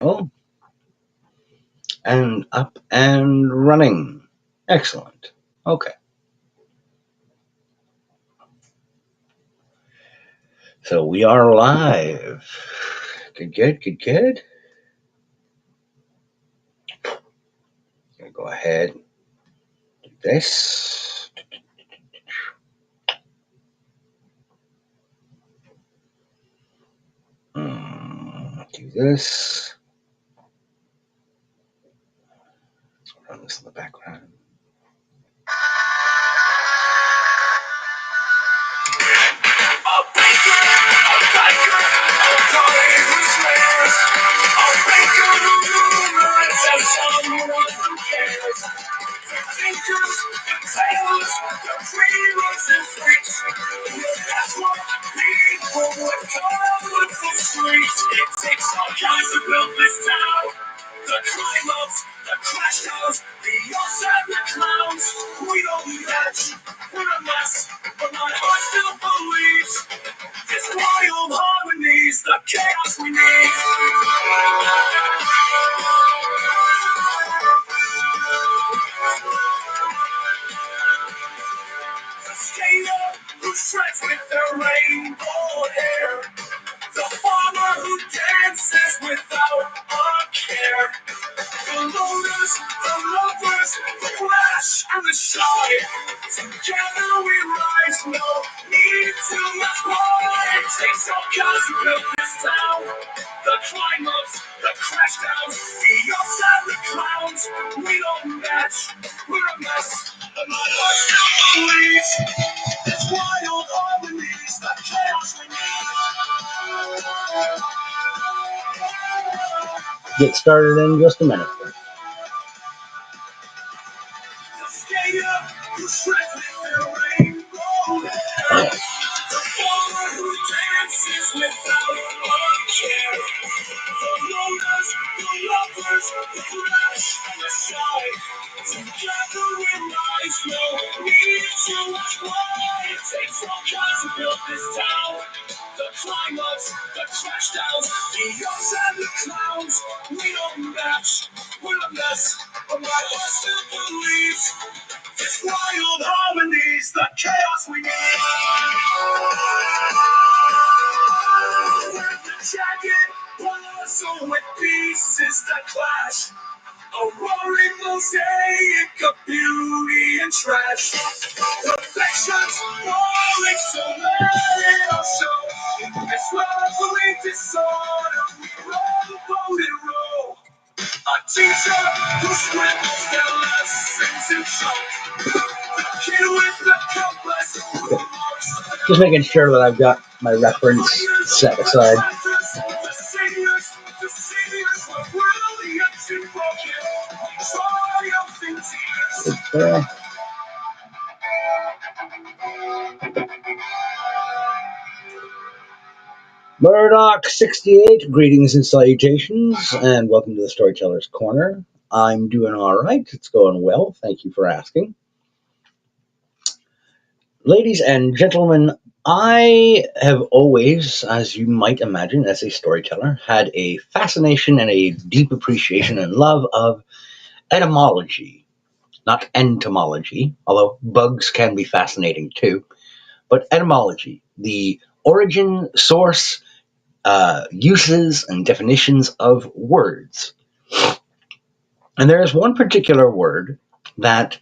Oh, and up and running. Excellent. Okay. So we are live. Good, good, good, good. Gonna go ahead, do this. Do this. Run this in the background. It takes all kinds to build this town. The crime ups, the crash cows, the ups and the clowns. We don't match, we're a mess, but my heart still believes. This wild harmonies, the chaos we need. The skater who shreds with their rainbow hair. The farmer who dances without a care. The loners, the lovers, the flash and the shy. Together we rise, no need to much more. It takes all kinds to build this town. The climb ups, the crash downs, the ups and the clowns. We don't match, we're a mess, but my heart still believes. This wild harmonies, the chaos we need. Get started in just a minute. The climbers, the trash downs, the ups and the clowns. We don't match, we're a mess, but my heart still believes. This wild harmonies, the chaos we need. The jagged puzzle with pieces that clash. A roaring mosaic of beauty and trash. Reflections falling, so let it all show. In this lovely disorder, we roll the boat and roll. A teacher who scribbles their lessons in chalk. The kid with the compass. Just making sure that I've got my reference set aside. Murdoch 68, greetings and salutations, and welcome to the Storyteller's Corner. I'm doing all right. It's going well. Thank you for asking. Ladies and gentlemen, I have always, as you might imagine, as a storyteller, had a fascination and a deep appreciation and love of etymology, not entomology, although bugs can be fascinating too, but etymology, the origin, source, uses, and definitions of words. And there is one particular word that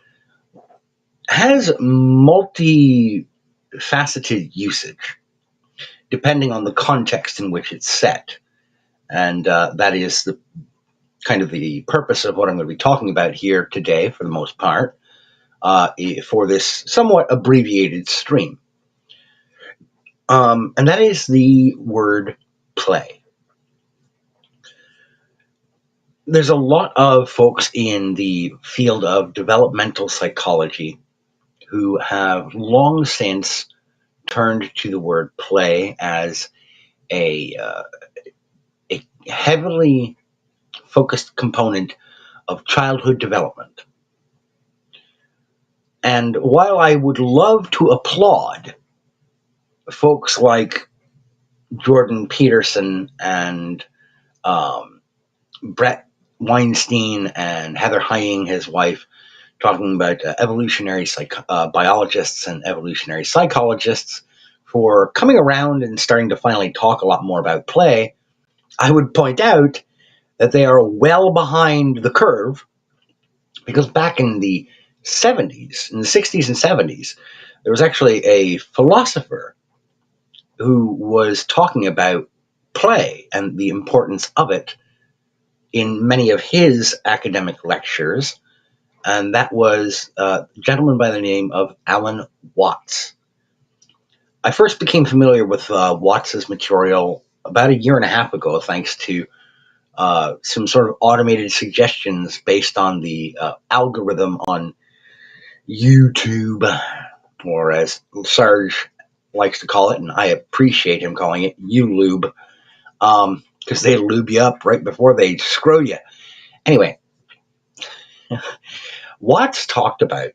has multi-faceted usage, depending on the context in which it's set. And that is the kind of the purpose of what I'm going to be talking about here today, for the most part, for this somewhat abbreviated stream. And that is the word play. There's a lot of folks in the field of developmental psychology who have long since turned to the word play as a heavily focused component of childhood development. And while I would love to applaud folks like Jordan Peterson and Brett Weinstein and Heather Heying, his wife, talking about evolutionary biologists and evolutionary psychologists for coming around and starting to finally talk a lot more about play, I would point out that they are well behind the curve, because back in the 70s, in the 60s and 70s, there was actually a philosopher who was talking about play and the importance of it in many of his academic lectures, and that was a gentleman by the name of Alan Watts. I first became familiar with Watts's material about a year and a half ago, thanks to some sort of automated suggestions based on the algorithm on YouTube, or as Sarge likes to call it, and I appreciate him calling it YouLube, because they lube you up right before they screw you. Anyway, Watts talked about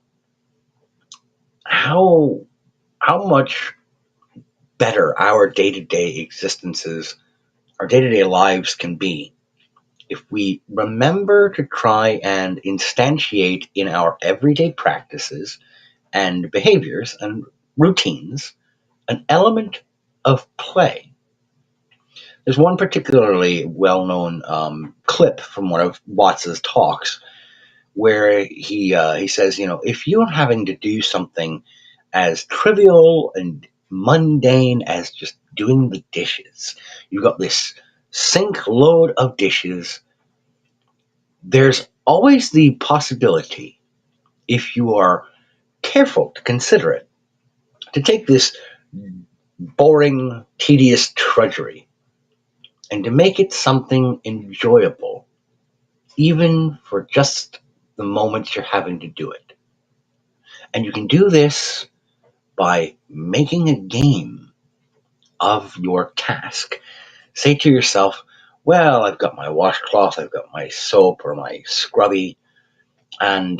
how much better our day-to-day existences, our day-to-day lives can be if we remember to try and instantiate in our everyday practices and behaviors and routines an element of play. There's one particularly well-known clip from one of Watts's talks where he says, if you're having to do something as trivial and mundane as just doing the dishes, you've got this sink load of dishes, there's always the possibility, if you are careful to consider it, to take this boring, tedious drudgery and to make it something enjoyable, even for just the moments you're having to do it. And you can do this by making a game of your task. Say to yourself, well, I've got my washcloth, I've got my soap or my scrubby, and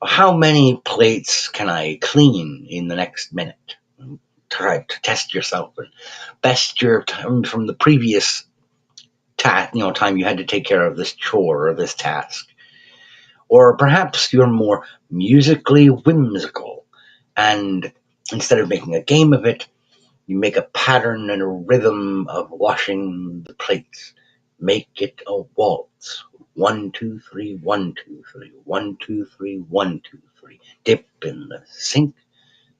how many plates can I clean in the next minute? Try to test yourself and best your time from the previous time you had to take care of this chore or this task. Or perhaps you're more musically whimsical, and instead of making a game of it, you make a pattern and a rhythm of washing the plates. Make it a waltz. 1, 2, 3, 1, 2, 3, 1, 2, 3, 1, 2, 3. Dip in the sink,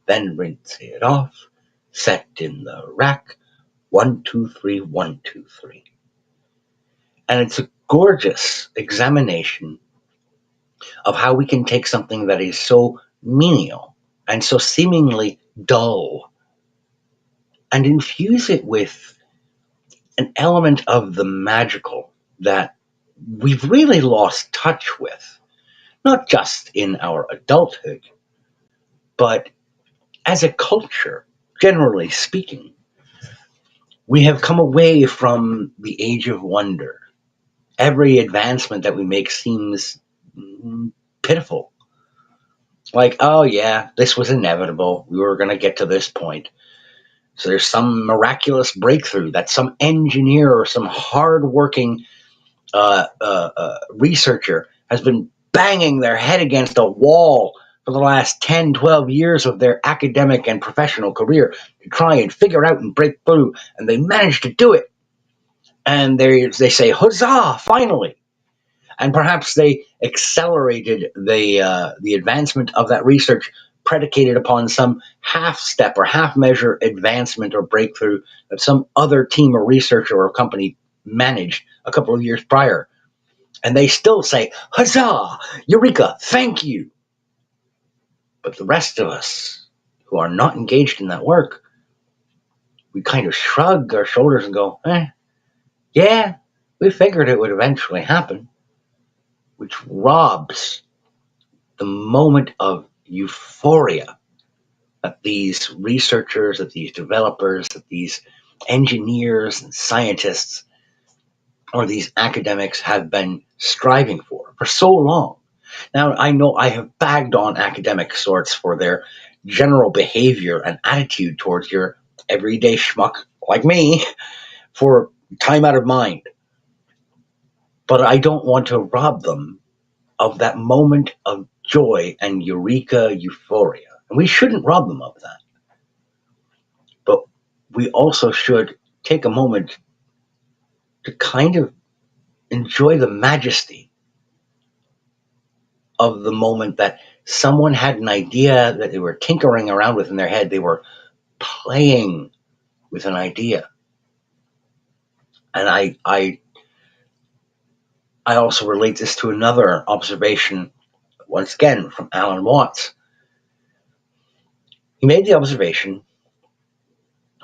then rinse it off. Set in the rack. 1, 2, 3, 1, 2, 3. And it's a gorgeous examination of how we can take something that is so menial and so seemingly dull and infuse it with an element of the magical that we've really lost touch with, not just in our adulthood, but as a culture, generally speaking. We have come away from the age of wonder. Every advancement that we make seems pitiful. Like, oh yeah, this was inevitable. We were going to get to this point. So there's some miraculous breakthrough that some engineer or some hardworking researcher has been banging their head against a wall for the last 10, 12 years of their academic and professional career to try and figure out and break through. And they managed to do it. And they say, huzzah, finally. And perhaps they accelerated the advancement of that research predicated upon some half step or half measure advancement or breakthrough that some other team or researcher or company managed a couple of years prior. And they still say, huzzah, eureka, thank you. But the rest of us who are not engaged in that work, we kind of shrug our shoulders and go, yeah, we figured it would eventually happen, which robs the moment of euphoria that these researchers, that these developers, that these engineers and scientists or these academics have been striving for so long. Now, I know I have bagged on academic sorts for their general behavior and attitude towards your everyday schmuck like me for time out of mind. but I don't want to rob them of that moment of joy and eureka euphoria. And we shouldn't rob them of that. But we also should take a moment to kind of enjoy the majesty of the moment that someone had an idea that they were tinkering around with in their head. They were playing with an idea. And I also relate this to another observation, once again, from Alan Watts. He made the observation,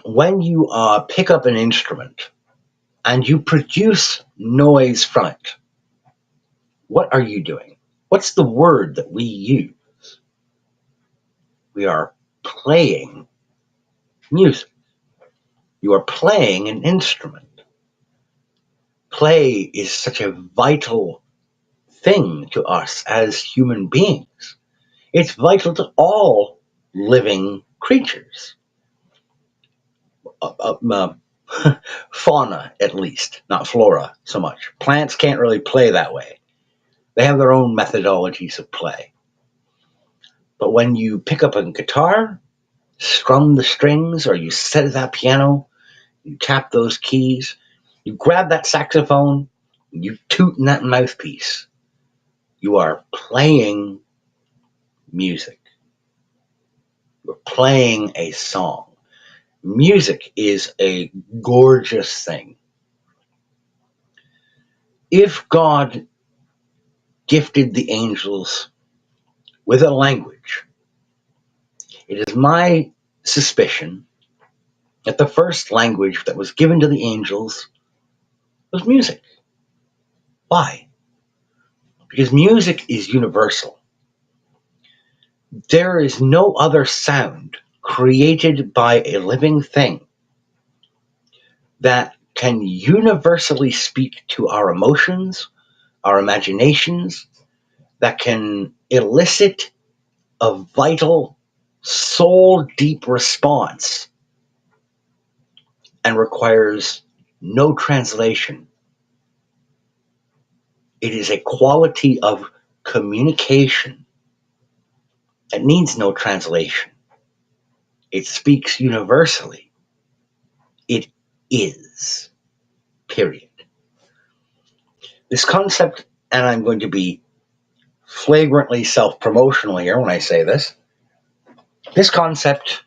when you pick up an instrument and you produce noise from it, what are you doing? What's the word that we use? We are playing music. You are playing an instrument. Play is such a vital thing to us as human beings. It's vital to all living creatures. Fauna, at least, not flora so much. Plants can't really play that way. They have their own methodologies of play. But when you pick up a guitar, strum the strings, or you sit at that piano, you tap those keys, you grab that saxophone, you toot in that mouthpiece, you are playing music. You're playing a song. Music is a gorgeous thing. If God gifted the angels with a language, it is my suspicion that the first language that was given to the angels was music. Why? Because music is universal. There is no other sound created by a living thing that can universally speak to our emotions, our imaginations, that can elicit a vital, soul deep response and requires no translation. It is a quality of communication that needs no translation. It speaks universally. It is. Period. This concept, and I'm going to be flagrantly self promotional here when I say this concept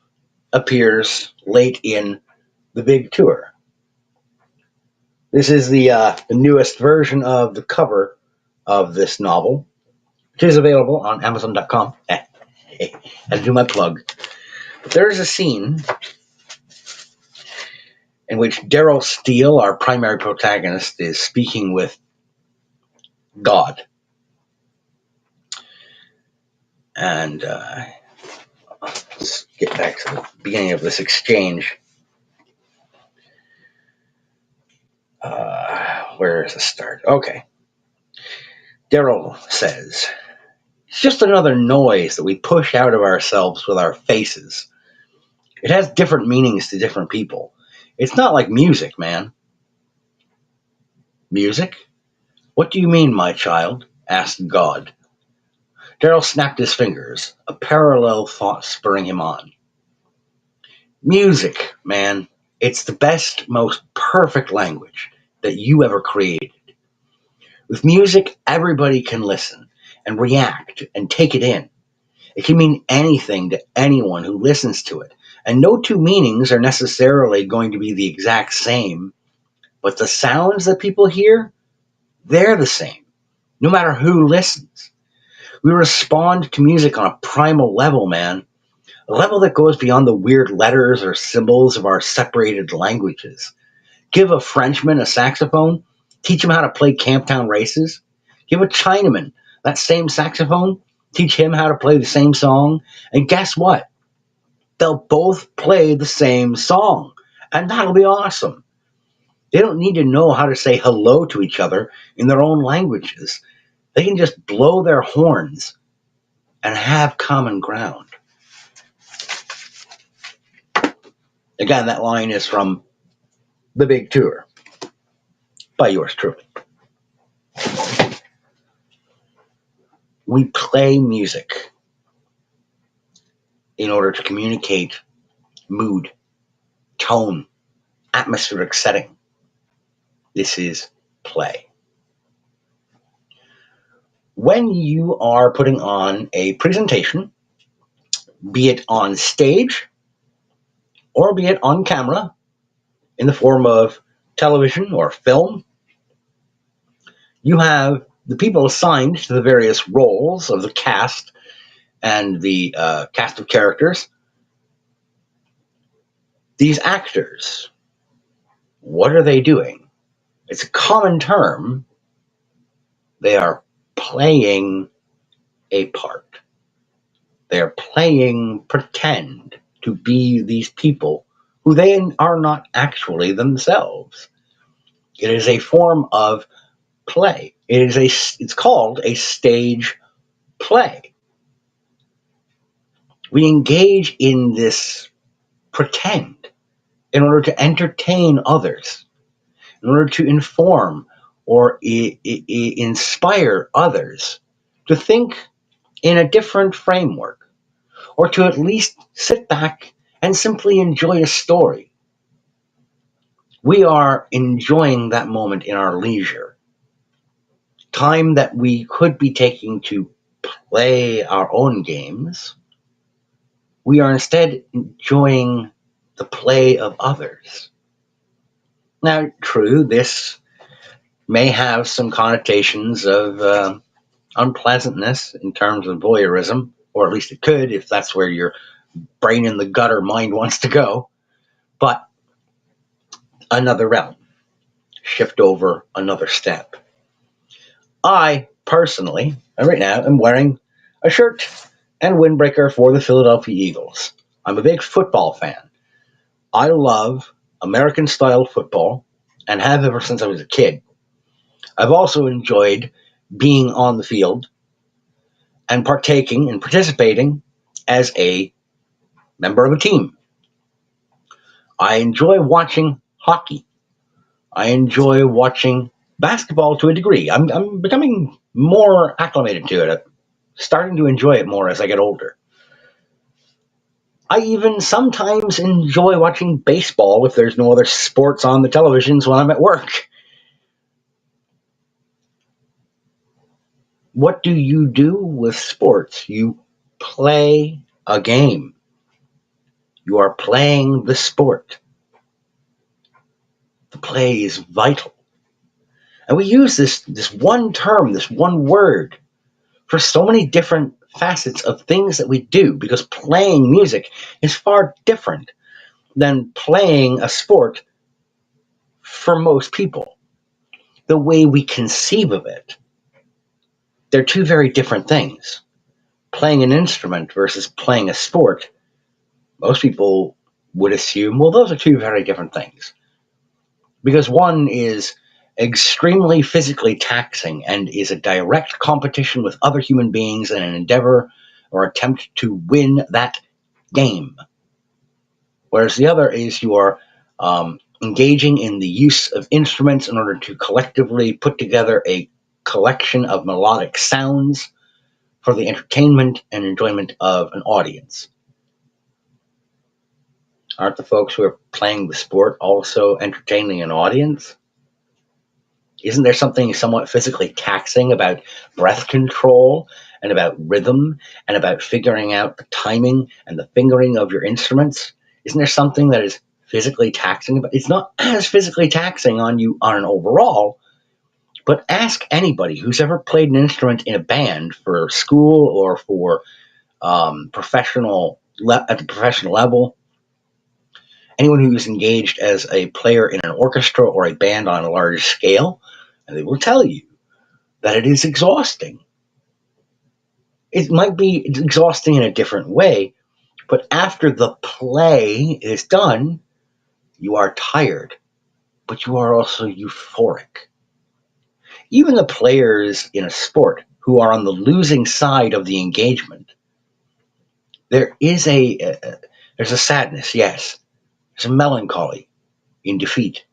appears late in the Big Tour. This is the newest version of the cover of this novel, which is available on Amazon.com. I do my plug. But there is a scene in which Daryl Steele, our primary protagonist, is speaking with God. And let's get back to the beginning of this exchange. Where is the start? Okay. Daryl says, it's just another noise that we push out of ourselves with our faces. It has different meanings to different people. It's not like music, man. Music? What do you mean, my child? Asked God. Daryl snapped his fingers, a parallel thought spurring him on. Music, man. It's the best, most perfect language that you ever created. With music, everybody can listen and react and take it in. It can mean anything to anyone who listens to it. And no two meanings are necessarily going to be the exact same, but the sounds that people hear, they're the same, no matter who listens. We respond to music on a primal level, man. A level that goes beyond the weird letters or symbols of our separated languages. Give a Frenchman a saxophone, teach him how to play Camptown Races. Give a Chinaman that same saxophone, teach him how to play the same song, and guess what? They'll both play the same song, and that'll be awesome. They don't need to know how to say hello to each other in their own languages. They can just blow their horns and have common ground. Again, that line is from The Big Tour by yours truly. We play music in order to communicate mood, tone, atmospheric setting. This is play. When you are putting on a presentation, be it on stage or be it on camera in the form of television or film, you have the people assigned to the various roles of the cast and the cast of characters. These actors, what are they doing? It's a common term. They are playing a part. They are playing pretend to be these people who they are not actually themselves. It is a form of play. It's called a stage play. We engage in this pretend in order to entertain others, in order to inform or inspire others to think in a different framework, or to at least sit back and simply enjoy a story. We are enjoying that moment in our leisure, time that we could be taking to play our own games. We are instead enjoying the play of others. Now, true, this may have some connotations of unpleasantness in terms of voyeurism, or at least it could if that's where your brain in the gutter mind wants to go. But another realm, shift over another step. I personally, right now, am wearing a shirt and windbreaker for the Philadelphia Eagles. I'm a big football fan. I love American style football and have ever since I was a kid. I've also enjoyed being on the field and partaking and participating as a member of a team. I enjoy watching hockey. I enjoy watching basketball to a degree. I'm becoming more acclimated to it, starting to enjoy it more as I get older. I even sometimes enjoy watching baseball if there's no other sports on the televisions when I'm at work. What do you do with sports? You play a game. You are playing the sport. The play is vital. And we use this one term, this one word, for so many different facets of things that we do, because playing music is far different than playing a sport for most people. The way we conceive of it, they're two very different things. Playing an instrument versus playing a sport, most people would assume, well, those are two very different things. Because one is extremely physically taxing and is a direct competition with other human beings in an endeavor or attempt to win that game. Whereas the other is you are engaging in the use of instruments in order to collectively put together a collection of melodic sounds for the entertainment and enjoyment of an audience. Aren't the folks who are playing the sport also entertaining an audience? Isn't there something somewhat physically taxing about breath control and about rhythm and about figuring out the timing and the fingering of your instruments? Isn't there something that is physically taxing about? It's not as physically taxing on you on an overall, but ask anybody who's ever played an instrument in a band for school or for at the professional level. Anyone who's engaged as a player in an orchestra or a band on a large scale, and they will tell you that it is exhausting. It might be exhausting in a different way, but after the play is done, you are tired, but you are also euphoric. Even the players in a sport who are on the losing side of the engagement, there is there's a sadness, yes. There's a melancholy in defeat,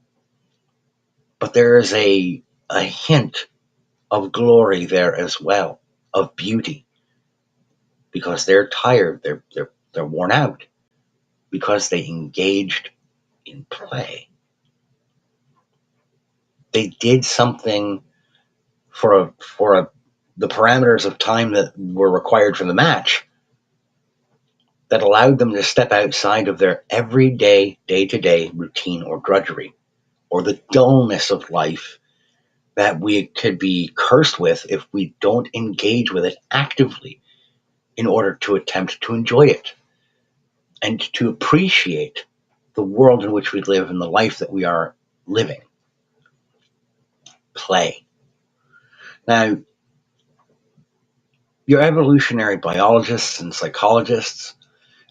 but there is a hint of glory there as well, of beauty because they're tired, they're worn out, because they engaged in play. They did something for the parameters of time that were required for the match that allowed them to step outside of their everyday, day-to-day routine or drudgery, or the dullness of life that we could be cursed with if we don't engage with it actively in order to attempt to enjoy it and to appreciate the world in which we live and the life that we are living. Play. Now, your evolutionary biologists and psychologists,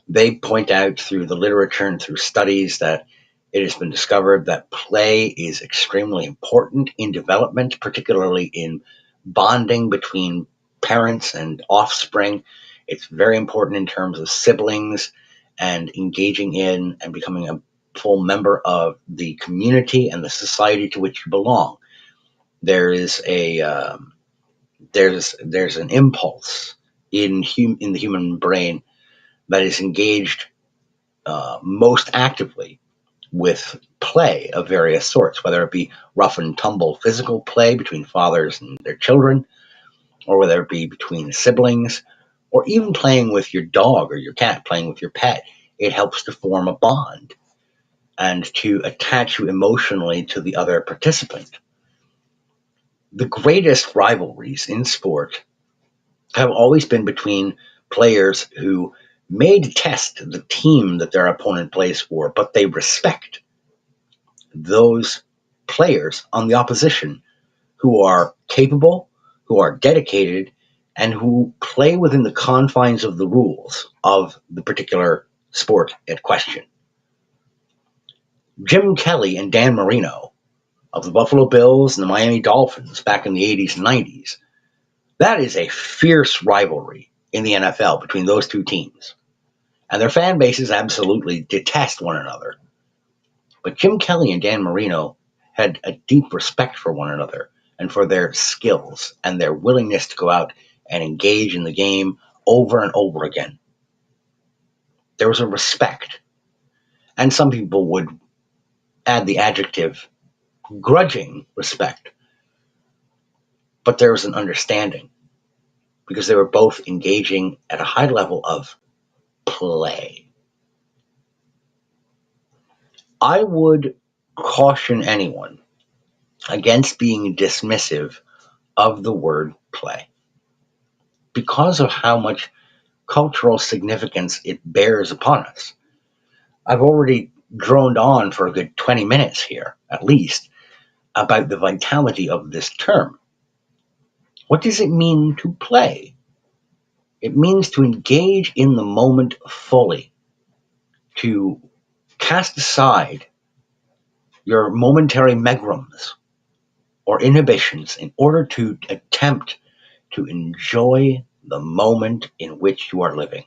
they point out through the literature and through studies that it has been discovered that play is extremely important in development, particularly in bonding between parents and offspring. It's very important in terms of siblings and engaging in and becoming a full member of the community and the society to which you belong. There is there's an impulse in the human brain that is engaged most actively with play of various sorts, whether it be rough and tumble physical play between fathers and their children, or whether it be between siblings, or even playing with your dog or your cat, playing with your pet. It helps to form a bond and to attach you emotionally to the other participant. The greatest rivalries in sport have always been between players who may detest the team that their opponent plays for, but they respect those players on the opposition who are capable, who are dedicated, and who play within the confines of the rules of the particular sport at question. Jim Kelly and Dan Marino of the Buffalo Bills and the Miami Dolphins back in the 80s and 90s, that is a fierce rivalry in the NFL between those two teams. And their fan bases absolutely detest one another. But Jim Kelly and Dan Marino had a deep respect for one another and for their skills and their willingness to go out and engage in the game over and over again. There was a respect. And some people would add the adjective grudging respect. But there was an understanding because they were both engaging at a high level of play. I would caution anyone against being dismissive of the word play because of how much cultural significance it bears upon us. I've already droned on for a good 20 minutes here, at least, about the vitality of this term. What does it mean to play? It means to engage in the moment fully, to cast aside your momentary megrims or inhibitions in order to attempt to enjoy the moment in which you are living,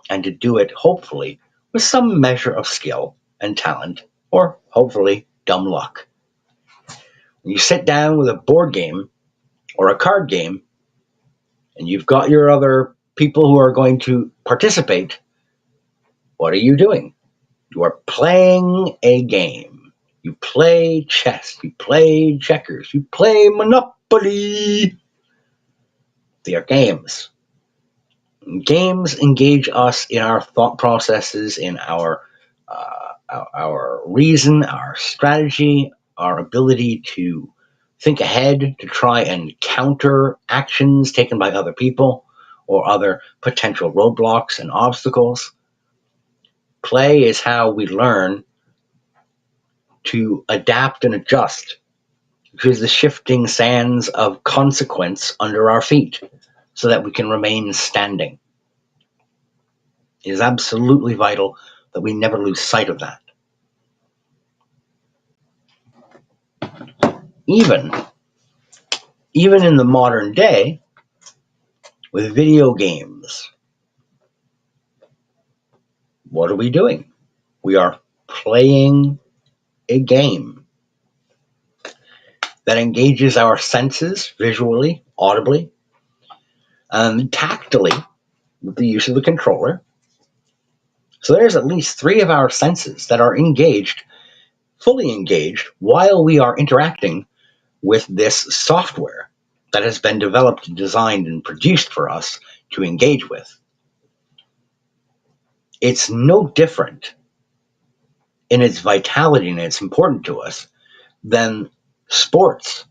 and to do it, hopefully, with some measure of skill and talent, or hopefully, dumb luck. When you sit down with a board game or a card game, and you've got your other people who are going to participate, what are you doing? You are playing a game. You play chess, you play checkers, you play Monopoly. They are games. Games engage us in our thought processes, in our reason, our strategy, our ability to think ahead, to try and counter actions taken by other people or other potential roadblocks and obstacles. Play is how we learn to adapt and adjust to the shifting sands of consequence under our feet so that we can remain standing. It is absolutely vital that we never lose sight of that. Even in the modern day, with video games, what are we doing? We are playing a game that engages our senses visually, audibly, tactily with the use of the controller. So there's at least 3 of our senses that are engaged, fully engaged, while we are interacting with this software that has been developed, designed, and produced for us to engage with. It's no different in its vitality and it's important to us than sports.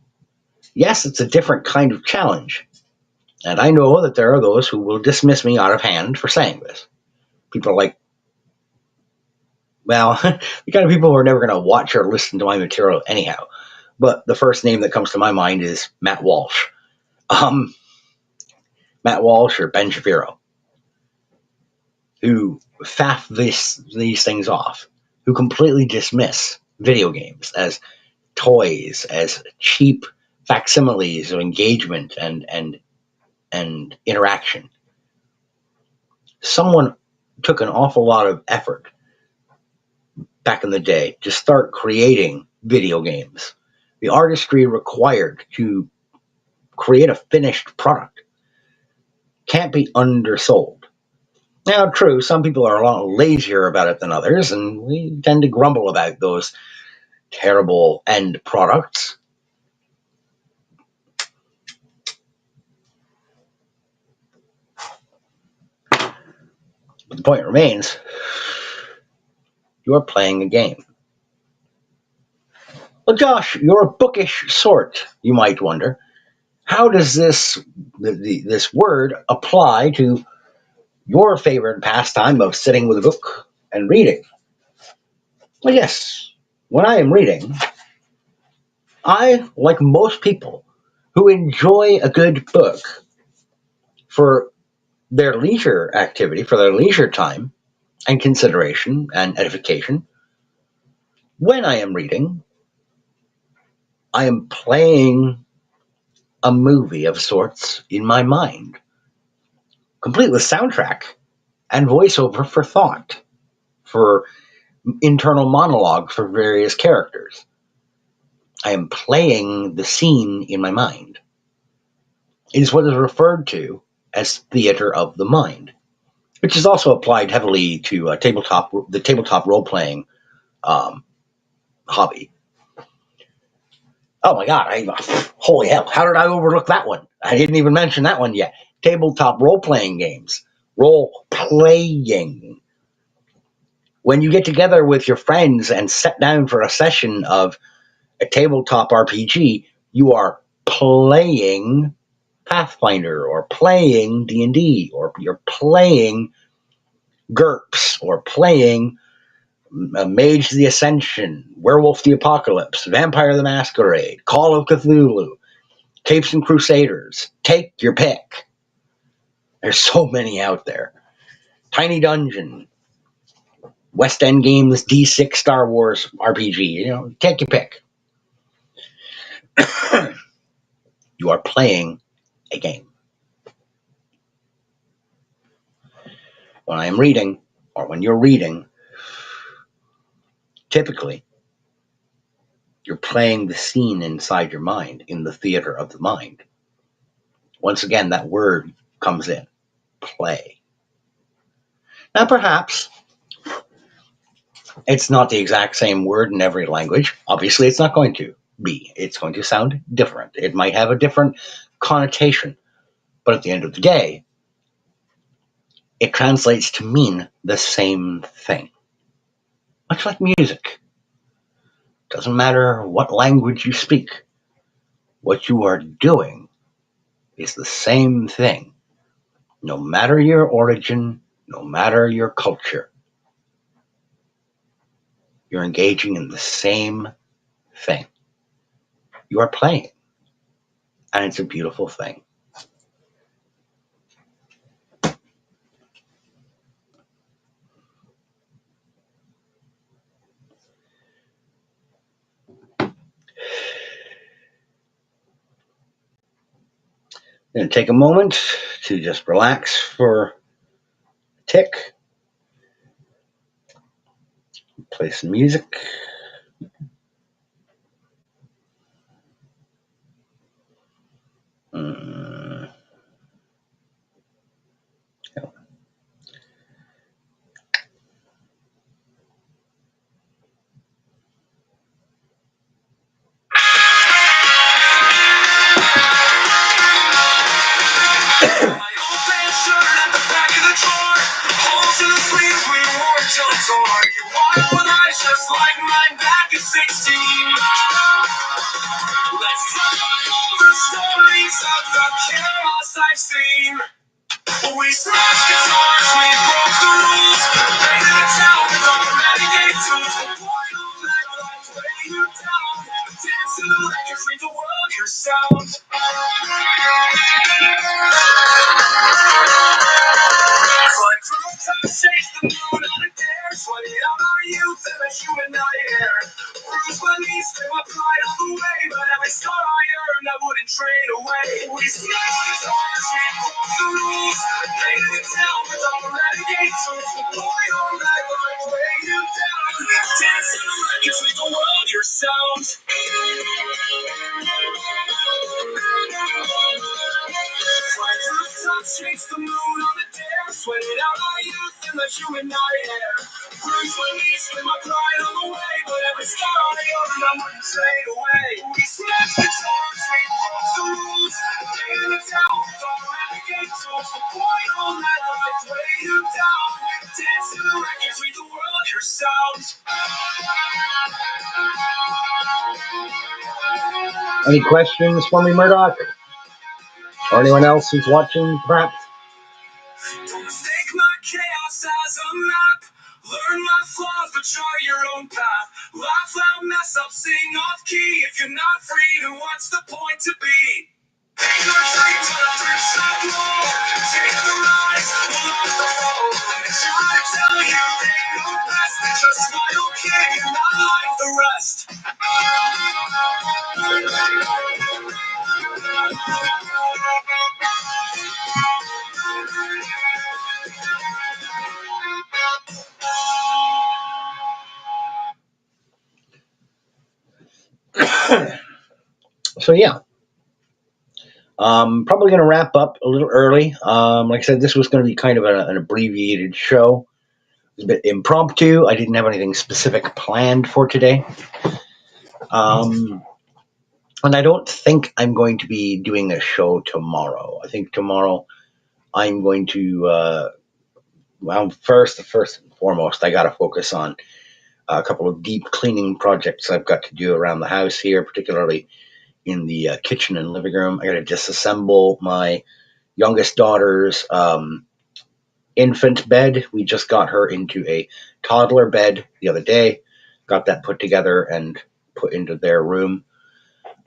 Yes, it's a different kind of challenge. And I know that there are those who will dismiss me out of hand for saying this. People are like, well, the kind of people who are never going to watch or listen to my material anyhow. But the first name that comes to my mind is Matt Walsh. Matt Walsh or Ben Shapiro, who faff these things off, who completely dismiss video games as toys, as cheap facsimiles of engagement and interaction. Someone took an awful lot of effort back in the day to start creating video games. The artistry required to create a finished product can't be undersold. Now, true, some people are a lot lazier about it than others, and we tend to grumble about those terrible end products. But the point remains, you're playing a game. Well, Josh, you're a bookish sort, you might wonder. How does this word apply to your favorite pastime of sitting with a book and reading? Well, yes, when I am reading, I, like most people who enjoy a good book for their leisure activity, for their leisure time and consideration and edification, when I am reading, I am playing a movie of sorts in my mind, complete with soundtrack and voiceover for thought, for internal monologue for various characters. I am playing the scene in my mind. It is what is referred to as theater of the mind, which is also applied heavily to the tabletop role playing hobby. Oh my God! Holy hell! How did I overlook that one? I didn't even mention that one yet. Tabletop role playing games, role playing. When you get together with your friends and sit down for a session of a tabletop RPG, you are playing Pathfinder or playing D&D or you're playing GURPS or playing Mage the Ascension, Werewolf the Apocalypse, Vampire the Masquerade, Call of Cthulhu, Capes and Crusaders. Take your pick. There's so many out there. Tiny Dungeon, West End Games D6 Star Wars RPG. Take your pick. You are playing a game. When I am reading, or when you're reading, typically, you're playing the scene inside your mind, in the theater of the mind. Once again, that word comes in. Play. Now, perhaps it's not the exact same word in every language. Obviously, it's not going to be. It's going to sound different. It might have a different connotation. But at the end of the day, it translates to mean the same thing. Much like music. Doesn't matter what language you speak. What you are doing is the same thing. No matter your origin, no matter your culture, you're engaging in the same thing. You are playing, and it's a beautiful thing. I'm going to take a moment to just relax for a tick, play some music. just like mine back at 16. Let's tell all the stories of the chaos I've seen. We smashed guitars, we broke the rules. Painted a town with our renegade tools. The point of that life weigh you down. Dance to the records, read the world your sound. Climb through the top, chase the moon on a dare. Sweating out our youth and as you and I air. Bruised my knees, threw my pride all the way. But every scar I earned, I wouldn't trade away. We smashed guitars, we broke the rules. Painted a town with our renegade tools. The point on that life weigh you down. Dance to the records, make the world your sound. Fly through the top, chase the moon on the dare. Sweated out our youth and let you and I air. Bruised my knees, with my pride on the way. But every scar on the other, I wouldn't trade away. We smashed guitars, we broke the rules. Painted a town with our renegade tools. The point on that life weigh you down. Dance to the records, read the world your sound. Any questions for me, Murdoch? Or anyone else who's watching, perhaps? Don't mistake my chaos as a map. Learn my flaws, but chart your own path. Laugh loud, mess up, sing off key. If you're not free, then what's the point to be? Take your dream to the thrift shop wall. Take the rise, pull off the fall. And try to tell you they know best. Just smile, kid, and not like the rest. So yeah, probably going to wrap up a little early. Like I said, this was going to be kind of an abbreviated show. It was a bit impromptu. I didn't have anything specific planned for today. And I don't think I'm going to be doing a show tomorrow. I think tomorrow I'm going to, first and foremost, I got to focus on a couple of deep cleaning projects I've got to do around the house here, particularly in the kitchen and living room. I got to disassemble my youngest daughter's infant bed. We just got her into a toddler bed the other day, got that put together and put into their room.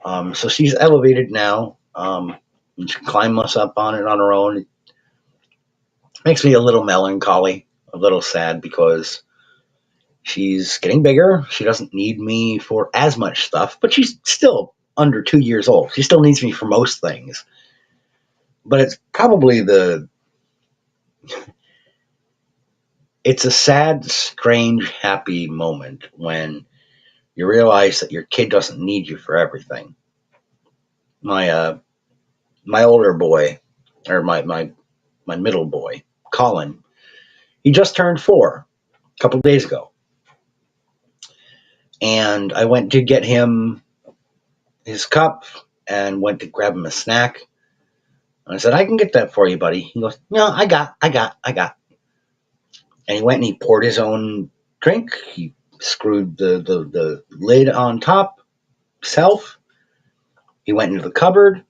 So she's elevated now. And she can climb us up on it on her own. It makes me a little melancholy, a little sad because she's getting bigger. She doesn't need me for as much stuff, but she's still under 2 years old. She still needs me for most things. But it's probably it's a sad, strange, happy moment when you realize that your kid doesn't need you for everything. My older boy, or my middle boy, Colin, he just turned 4 a couple days ago. And I went to get him his cup and went to grab him a snack. And I said, I can get that for you, buddy. He goes, no, I got. And he went and he poured his own drink. He screwed the lid on top himself. He went into the cupboard.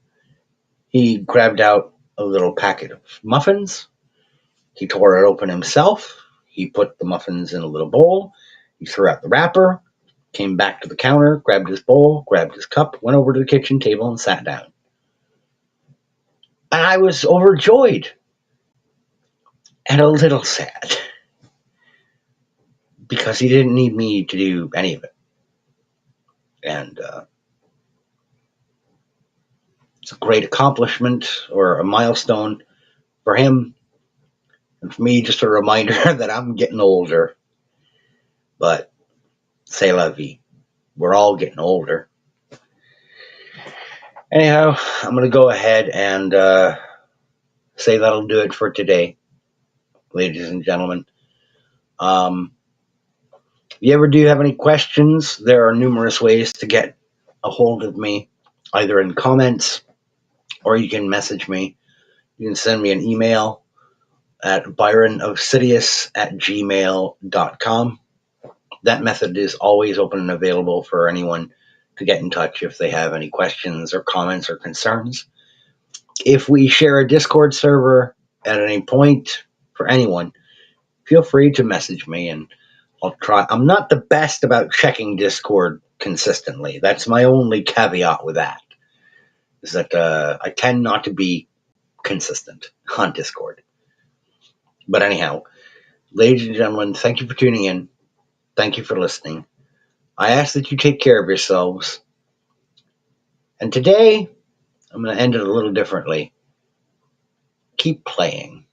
He grabbed out a little packet of muffins. He tore it open himself. He put the muffins in a little bowl. He threw out the wrapper, came back to the counter, grabbed his bowl, grabbed his cup, went over to the kitchen table and sat down. And I was overjoyed and a little sad because he didn't need me to do any of it. And it's a great accomplishment or a milestone for him. And for me, just a reminder that I'm getting older. But c'est la vie. We're all getting older. Anyhow, I'm going to go ahead and say that'll do it for today, ladies and gentlemen. If you ever do have any questions, there are numerous ways to get a hold of me, either in comments or you can message me. You can send me an email at byronofsidious@gmail.com. That method is always open and available for anyone to get in touch if they have any questions or comments or concerns. If we share a Discord server at any point for anyone, feel free to message me and I'll try. I'm not the best about checking Discord consistently. That's my only caveat with that. Is that I tend not to be consistent on Discord. But anyhow, ladies and gentlemen, thank you for tuning in. Thank you for listening. I ask that you take care of yourselves. And today, I'm going to end it a little differently. Keep playing.